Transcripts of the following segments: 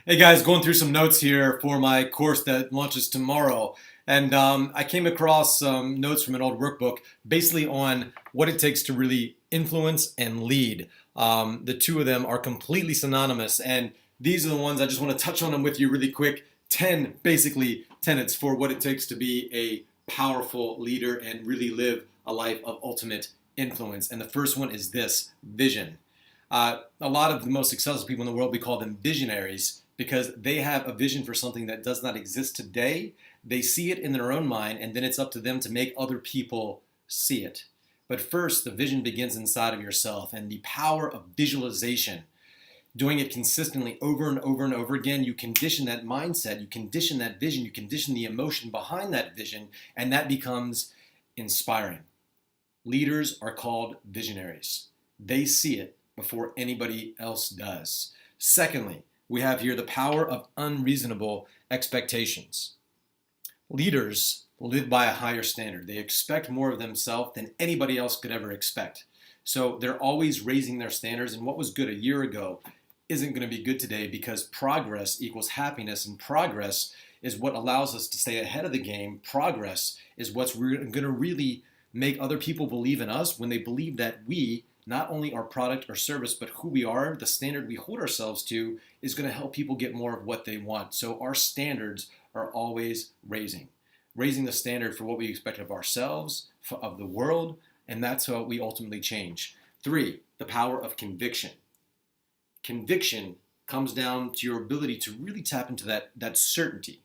Hey guys, going through some notes here for my course that launches tomorrow. And I came across some notes from an old workbook basically on what it takes to really influence and lead. The two of them are completely synonymous, and these are the ones I just want to touch on them with you really quick. 10 basically tenets for what it takes to be a powerful leader and really live a life of ultimate influence. And the first one is this: vision. A lot of the most successful people in the world, we call them visionaries because they have a vision for something that does not exist today. They see it in their own mind, and then it's up to them to make other people see it. But first, the vision begins inside of yourself, and the power of visualization, doing it consistently over and over and over again, you condition that mindset, you condition that vision, you condition the emotion behind that vision, and that becomes inspiring. Leaders are called visionaries. They see it before anybody else does. Secondly, we have here the power of unreasonable expectations. Leaders live by a higher standard. They expect more of themselves than anybody else could ever expect. So they're always raising their standards, and what was good a year ago isn't going to be good today because progress equals happiness, and progress is what allows us to stay ahead of the game. Progress is what's going to really make other people believe in us when they believe that we, not only our product or service, but who we are, the standard we hold ourselves to, is going to help people get more of what they want. So our standards are always raising the standard for what we expect of ourselves, of the world, and that's how we ultimately change. Three, the power of conviction. Conviction comes down to your ability to really tap into that certainty.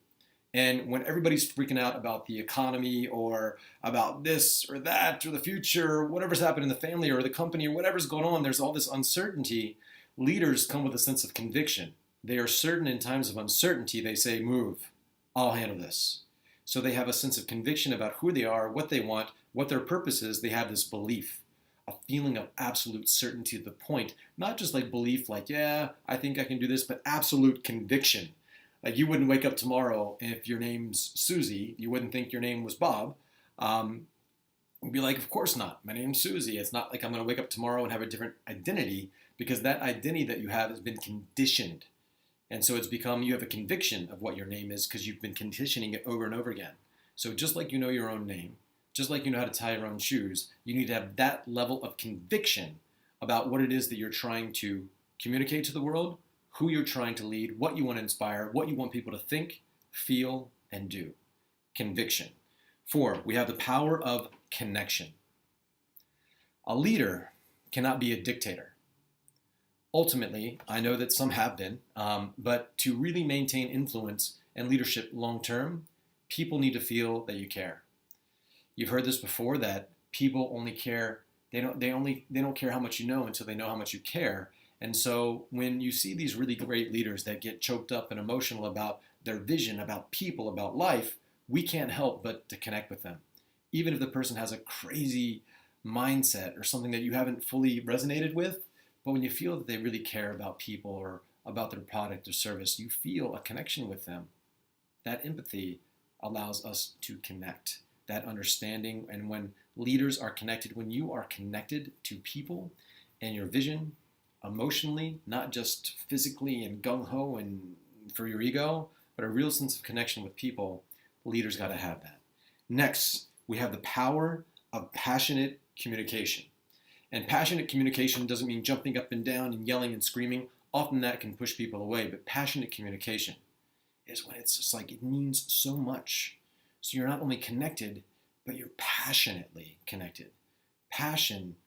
And when everybody's freaking out about the economy or about this or that or the future or whatever's happened in the family or the company or whatever's going on, there's all this uncertainty. Leaders come with a sense of conviction. They are certain in times of uncertainty. They say, move, I'll handle this. So they have a sense of conviction about who they are, what they want, what their purpose is. They have this belief, a feeling of absolute certainty to the point, not just like belief like, yeah, I think I can do this, but absolute conviction. Like you wouldn't wake up tomorrow if your name's Susie. You wouldn't think your name was Bob. You'd be like, of course not. My name's Susie. It's not like I'm going to wake up tomorrow and have a different identity because that identity that you have has been conditioned. And so it's become, you have a conviction of what your name is because you've been conditioning it over and over again. So just like you know your own name, just like you know how to tie your own shoes, you need to have that level of conviction about what it is that you're trying to communicate to the world, who you're trying to lead, what you want to inspire, what you want people to think, feel, and do. Conviction. Four, we have the power of connection. A leader cannot be a dictator. Ultimately, I know that some have been, but to really maintain influence and leadership long term, people need to feel that you care. You've heard this before, that people only care, they don't care how much you know until they know how much you care. And so when you see these really great leaders that get choked up and emotional about their vision, about people, about life, we can't help but to connect with them. Even if the person has a crazy mindset or something that you haven't fully resonated with, but when you feel that they really care about people or about their product or service, you feel a connection with them. That empathy allows us to connect, that understanding. And when leaders are connected, when you are connected to people and your vision, emotionally, not just physically and gung-ho and for your ego, but a real sense of connection with people, leaders got to have that. Next, we have the power of passionate communication. And passionate communication doesn't mean jumping up and down and yelling and screaming. Often that can push people away, but passionate communication is when it's just like it means so much. So you're not only connected, but you're passionately connected. Passion,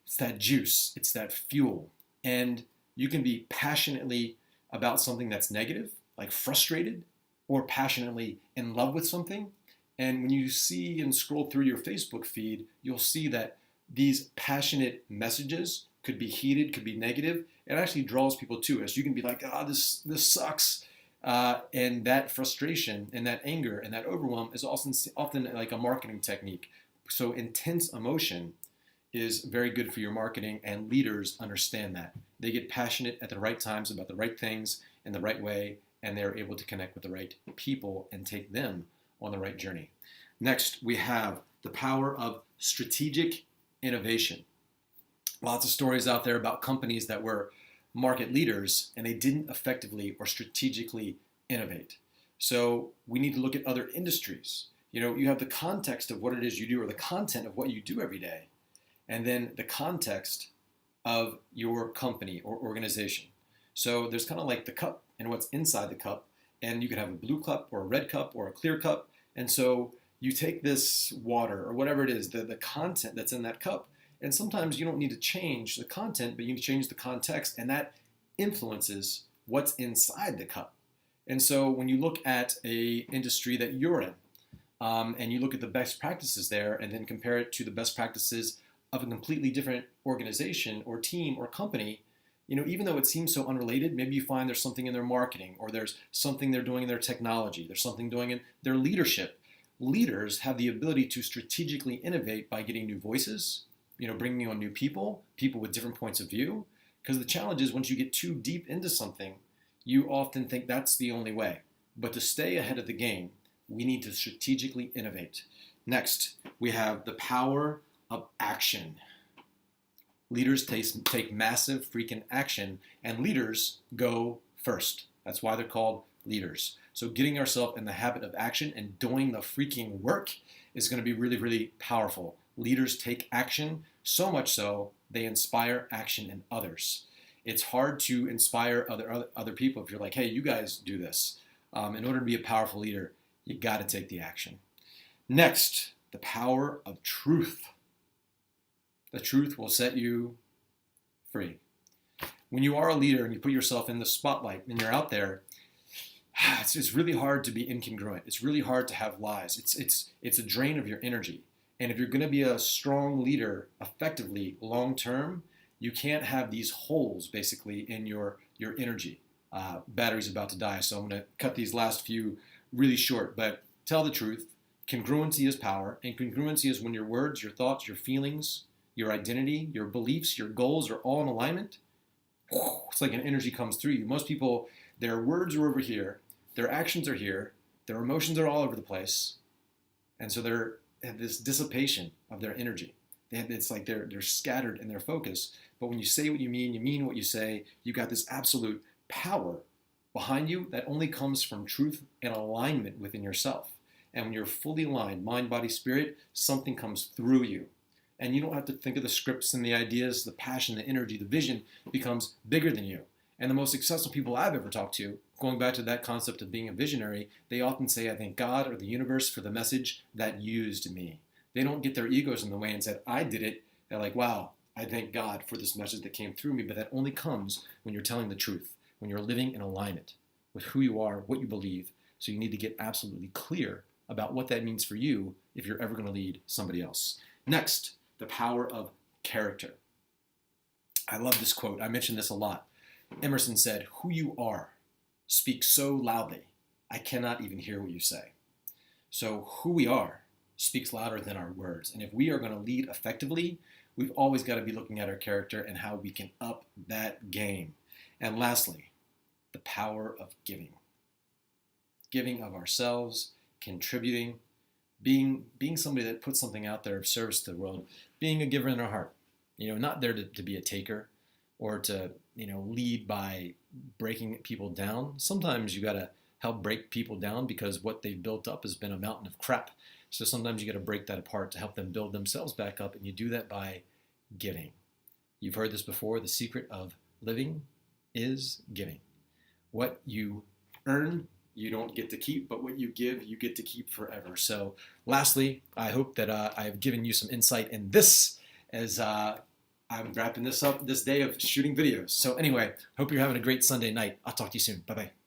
it's that juice, it's that fuel. And you can be passionately about something that's negative, like frustrated, or passionately in love with something. And when you see and scroll through your Facebook feed, you'll see that these passionate messages could be heated, could be negative. It actually draws people to us. You can be like, this sucks. And that frustration and that anger and that overwhelm is often like a marketing technique. So intense emotion is very good for your marketing, and leaders understand that. They get passionate at the right times about the right things in the right way, and they're able to connect with the right people and take them on the right journey. Next, we have the power of strategic innovation. Lots of stories out there about companies that were market leaders and they didn't effectively or strategically innovate. So we need to look at other industries. You have the context of what it is you do or the content of what you do every day, and then the context of your company or organization. So there's kind of like the cup and what's inside the cup, and you could have a blue cup or a red cup or a clear cup. And so you take this water or whatever it is, the content that's in that cup, and sometimes you don't need to change the content, but you need to change the context, and that influences what's inside the cup. And so when you look at a industry that you're in, and you look at the best practices there and then compare it to the best practices of a completely different organization or team or company, even though it seems so unrelated, maybe you find there's something in their marketing, or there's something they're doing in their technology, there's something doing in their leadership. Leaders have the ability to strategically innovate by getting new voices, bringing on new people with different points of view. Because the challenge is once you get too deep into something, you often think that's the only way. But to stay ahead of the game, we need to strategically innovate. Next, we have the power of action. Leaders take massive freaking action, and leaders go first. That's why they're called leaders. So getting ourselves in the habit of action and doing the freaking work is going to be really, really powerful. Leaders take action, so much so they inspire action in others. It's hard to inspire other people if you're like, hey, you guys do this. In order to be a powerful leader, you got to take the action. Next, the power of truth. The truth will set you free. When you are a leader and you put yourself in the spotlight and you're out there, it's really hard to be incongruent. It's really hard to have lies. It's a drain of your energy. And if you're going to be a strong leader effectively long term, you can't have these holes basically in your energy. Battery's about to die, so I'm going to cut these last few really short. But tell the truth. Congruency is power, and congruency is when your words, your thoughts, your feelings, your identity, your beliefs, your goals are all in alignment. It's like an energy comes through you. Most people, their words are over here, their actions are here, their emotions are all over the place, and so they have this dissipation of their energy. It's like they're scattered in their focus. But when you say what you mean what you say, you got this absolute power behind you that only comes from truth and alignment within yourself. And when you're fully aligned, mind, body, spirit, something comes through you. And you don't have to think of the scripts and the ideas, the passion, the energy, the vision becomes bigger than you. And the most successful people I've ever talked to, going back to that concept of being a visionary, they often say, I thank God or the universe for the message that used me. They don't get their egos in the way and said, I did it. They're like, wow, I thank God for this message that came through me. But that only comes when you're telling the truth, when you're living in alignment with who you are, what you believe. So you need to get absolutely clear about what that means for you if you're ever going to lead somebody else. Next, the power of character. I love this quote. I mention this a lot. Emerson said, who you are speaks so loudly, I cannot even hear what you say. So who we are speaks louder than our words. And if we are going to lead effectively, we've always got to be looking at our character and how we can up that game. And lastly, the power of giving. Giving of ourselves, contributing, being somebody that puts something out there of service to the world, being a giver in our heart. Not there to be a taker or to, lead by breaking people down. Sometimes you got to help break people down because what they've built up has been a mountain of crap. So sometimes you got to break that apart to help them build themselves back up, and you do that by giving. You've heard this before. The secret of living is giving. What you earn, you don't get to keep, but what you give, you get to keep forever. So lastly, I hope that I have given you some insight in this as I'm wrapping this up this day of shooting videos. So anyway, hope you're having a great Sunday night. I'll talk to you soon. Bye-bye.